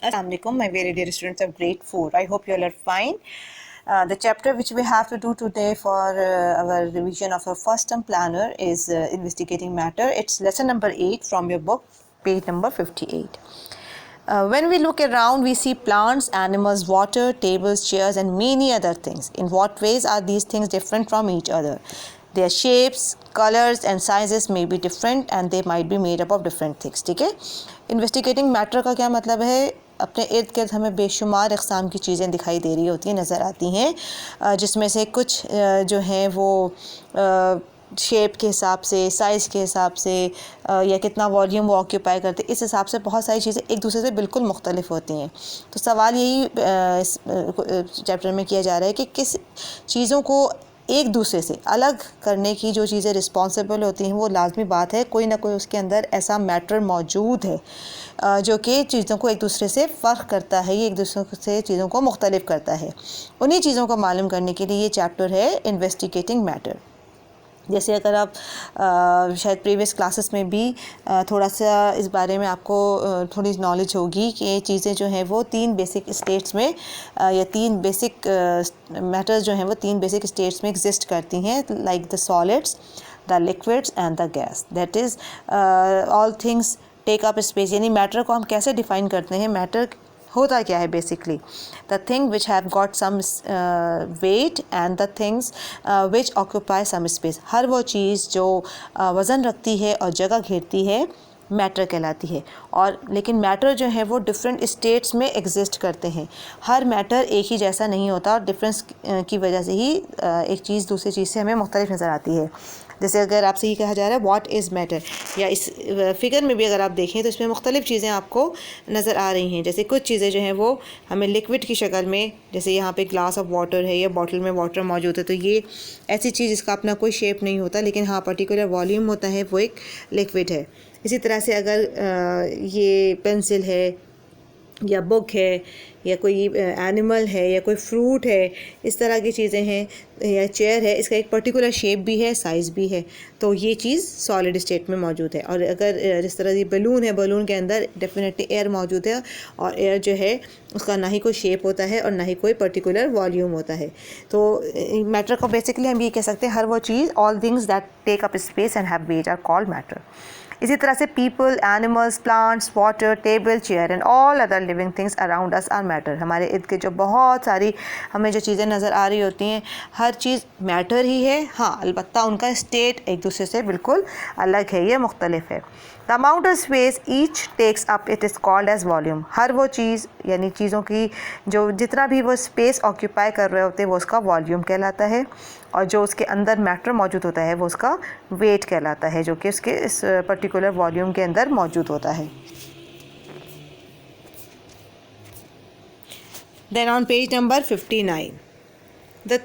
Assalamu alaikum, my very dear students of grade 4. I hope you all are fine. The chapter which we have to do today for our revision of our first term planner is investigating matter. It's lesson number 8 from your book, page number 58. When we look around, we see plants, animals, water, tables, chairs, and many other things. In what ways are these things different from each other? Their shapes, colors, and sizes may be different, and they might be made up of different things. ठीक है? Investigating matter का क्या मतलब है? अपने इर्द गिर्द हमें बेशुमार अक़साम की चीज़ें दिखाई दे रही होती हैं, नज़र आती हैं, जिसमें से कुछ जो हैं वो शेप के हिसाब से, साइज़ के हिसाब से, या कितना वॉल्यूम वो ऑक्यूपाई करते, इस हिसाब से बहुत सारी चीज़ें एक दूसरे से बिल्कुल मुख्तलिफ होती हैं। तो सवाल यही इस चैप्टर में किया जा रहा है कि किस चीज़ों को एक दूसरे से अलग करने की जो चीज़ें रिस्पॉन्सिबल होती हैं, वो लाजमी बात है कोई ना कोई उसके अंदर ऐसा मैटर मौजूद है जो कि चीज़ों को एक दूसरे से फ़र्क करता है, ये एक दूसरे से चीज़ों को मुख्तलिफ करता है। उन्हीं चीज़ों को मालूम करने के लिए ये चैप्टर है इन्वेस्टिगेटिंग मैटर। जैसे अगर आप शायद प्रीवियस क्लासेस में भी थोड़ा सा इस बारे में आपको थोड़ी नॉलेज होगी कि चीज़ें जो हैं वो तीन बेसिक स्टेट्स में या तीन बेसिक मैटर्स जो हैं वो तीन बेसिक स्टेट्स में एग्जिस्ट करती हैं, like the solids, the liquids and the gas. That is all things take up space. यानी मैटर को हम कैसे डिफ़ाइन करते हैं, मैटर होता क्या है basically? The thing which have got some weight and the things which occupy some space. हर वो चीज़ जो वज़न रखती है और जगह घेरती है मैटर कहलाती है। और लेकिन मैटर जो है वो डिफरेंट स्टेट्स में एग्जिस्ट करते हैं। हर मैटर एक ही जैसा नहीं होता और डिफरेंस की वजह से ही एक चीज़ दूसरी चीज़ से हमें मुख्तलिफ नज़र आती है। जैसे अगर आपसे ये कहा जा रहा है व्हाट इज़ मैटर, या इस फिगर में भी अगर आप देखें तो इसमें मुख्तलिफ चीज़ें आपको नज़र आ रही हैं। जैसे कुछ चीज़ें जो हैं वो हमें लिक्विड की शक्ल में, जैसे यहाँ पे ग्लास ऑफ वाटर है या बॉटल में वाटर मौजूद है, तो ये ऐसी चीज़ जिसका अपना कोई शेप नहीं होता लेकिन हाँ पर्टिकुलर वॉल्यूम होता है, वो एक लिक्विड है। इसी तरह से अगर ये पेंसिल है या बुक है या कोई एनिमल है या कोई फ्रूट है, इस तरह की चीज़ें हैं, या चेयर है, इसका एक पर्टिकुलर शेप भी है, साइज़ भी है, तो ये चीज़ सॉलिड स्टेट में मौजूद है। और अगर जिस तरह ये बलून है, बलून के अंदर डेफिनेटली एयर मौजूद है और एयर जो है उसका ना ही कोई शेप होता है और ना ही कोई पर्टिकुलर वॉल्यूम होता है। तो मैटर को बेसिकली हम ये कह सकते हैं हर वो चीज़, all things that take up space and have weight are called matter. इसी तरह से people, animals, plants, water, table, chair and all other living things around us are matter. हमारे इर्द गिर्द जो बहुत सारी हमें जो चीज़ें नज़र आ रही होती हैं, हर चीज़ मैटर ही है। हाँ, अलबत्ता उनका स्टेट एक दूसरे से बिल्कुल अलग है, ये मुख्तलिफ है। The amount of space each takes up it is called as volume. हर वो चीज़ यानी चीज़ों की जो जितना भी वो स्पेस ऑक्यूपाई कर रहे होते हैं वो उसका वॉल्यूम कहलाता है, और जो उसके अंदर मैटर मौजूद होता है वो उसका वेट कहलाता है, जो कि उसके इस पर्टिकुलर वॉल्यूम के अंदर मौजूद होता है। Then on page number 59 the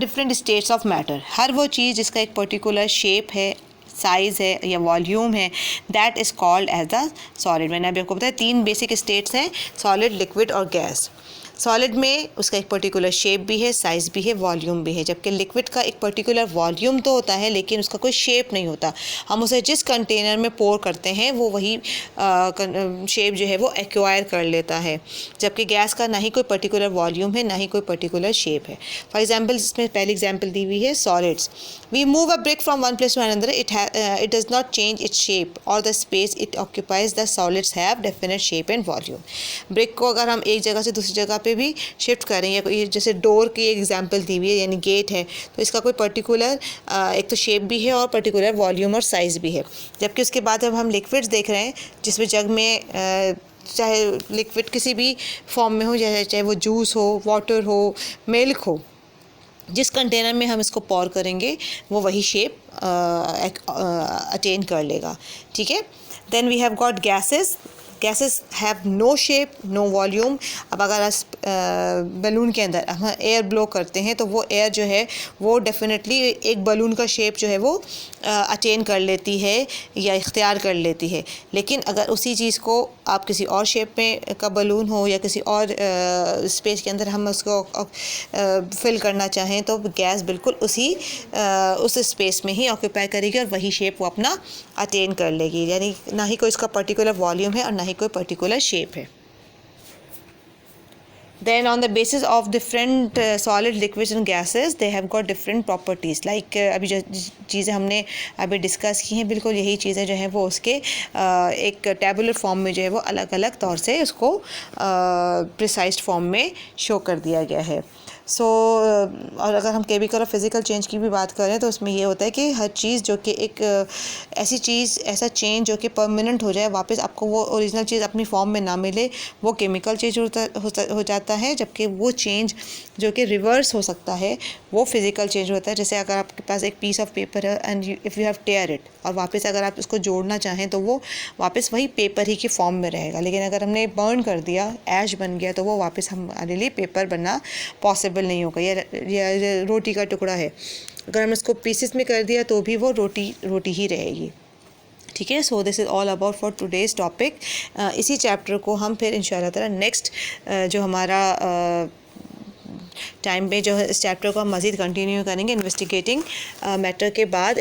different states of matter. हर वो चीज़ जिसका एक पर्टिकुलर शेप है, साइज़ है या वॉल्यूम है, that is called as the solid. मैंने अभी आपको बताया तीन बेसिक स्टेट्स हैं, सॉलिड, लिक्विड और गैस। सॉलिड में उसका एक पर्टिकुलर शेप भी है, साइज़ भी है, वॉल्यूम भी है, जबकि लिक्विड का एक पर्टिकुलर वॉल्यूम तो होता है लेकिन उसका कोई शेप नहीं होता। हम उसे जिस कंटेनर में पोर करते हैं वो वही शेप जो है वो एक्वायर कर लेता है, जबकि गैस का ना ही कोई पर्टिकुलर वॉल्यूम है ना ही कोई पर्टिकुलर शेप है। फॉर एग्जाम्पल, इसमें पहली एग्जाम्पल दी हुई है solids. We move a brick from one place to another, it does not change its shape और the space it occupies. The solids have definite shape and volume. Brick को अगर हम एक जगह से दूसरी जगह पे भी शिफ्ट करें, या कोई जैसे डोर की एक एग्जांपल दी हुई है यानी गेट है, तो इसका कोई पर्टिकुलर एक तो शेप भी है और पर्टिकुलर वॉल्यूम और साइज़ भी है। जबकि उसके बाद अब हम लिक्विड्स देख रहे हैं जिसमें जग में चाहे लिक्विड किसी भी फॉर्म में हो, चाहे वो जूस हो, वाटर हो, मिल्क हो, जिस कंटेनर में हम इसको पॉर करेंगे वो वही शेप अटेन कर लेगा। ठीक है। Then we have got gases. Gases have no shape, no volume. अब अगर बलून के अंदर हम एयर ब्लो करते हैं तो वो एयर जो है वो डेफिनेटली एक बलून का शेप जो है वो अटेन कर लेती है या इख्तियार कर लेती है। लेकिन अगर उसी चीज़ को आप किसी और शेप में का बलून हो या किसी और स्पेस के अंदर हम उसको फिल करना चाहें तो गैस बिल्कुल उस स्पेस में ही ऑक्यूपाई करेगी और वही शेप वो अपना अटेन कर लेगी। यानी ना ही कोई इसका पर्टिकुलर वॉल्यूम है और ना ही कोई पर्टिकुलर शेप है। then on the basis of different solid liquids and gases they have got different properties like अभी जो चीज़ें हमने अभी डिस्कस की हैं बिल्कुल यही चीज़ें जो हैं वो उसके एक टेबुलर फॉर्म में जो है वो अलग अलग तौर से उसको प्रिसाइज्ड फॉर्म में शो कर दिया गया है। और अगर हम केमिकल और फिज़िकल चेंज की भी बात करें तो उसमें ये होता है कि हर चीज़ जो कि एक ऐसी चीज़ ऐसा चेंज जो कि परमानेंट हो जाए वापस आपको वो ओरिजिनल चीज़ अपनी फॉर्म में ना मिले वो केमिकल चेंज हो जाता है, जबकि वो चेंज जो कि रिवर्स हो सकता है वो फिज़िकल चेंज होता है। जैसे अगर आपके पास एक पीस ऑफ पेपर है and if you have tear it और वापस अगर आप उसको जोड़ना चाहें तो वो वापस वही पेपर ही की फॉर्म में रहेगा, लेकिन अगर हमने बर्न कर दिया ऐश बन गया तो वो वापस हमारे लिए पेपर बनना पॉसिबल नहीं होगा। या रोटी का टुकड़ा है, अगर हमने उसको पीसेस में कर दिया तो भी वो रोटी ही रहेगी। ठीक है, so this is all about for today's topic. इसी चैप्टर को हम फिर इंशाल्लाह ताला नेक्स्ट जो हमारा टाइम पे जो है इस चैप्टर को हम मज़ीद कंटिन्यू करेंगे इन्वेस्टिगेटिंग मैटर के बाद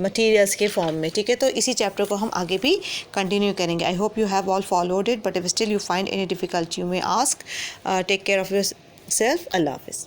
मटीरियल्स के फॉर्म में। ठीक है, तो इसी चैप्टर को हम आगे भी कंटिन्यू करेंगे। I hope you have all followed it, but if still you find any difficulty you may ask. Take care of your self. अल्लाह हाफ़िज़।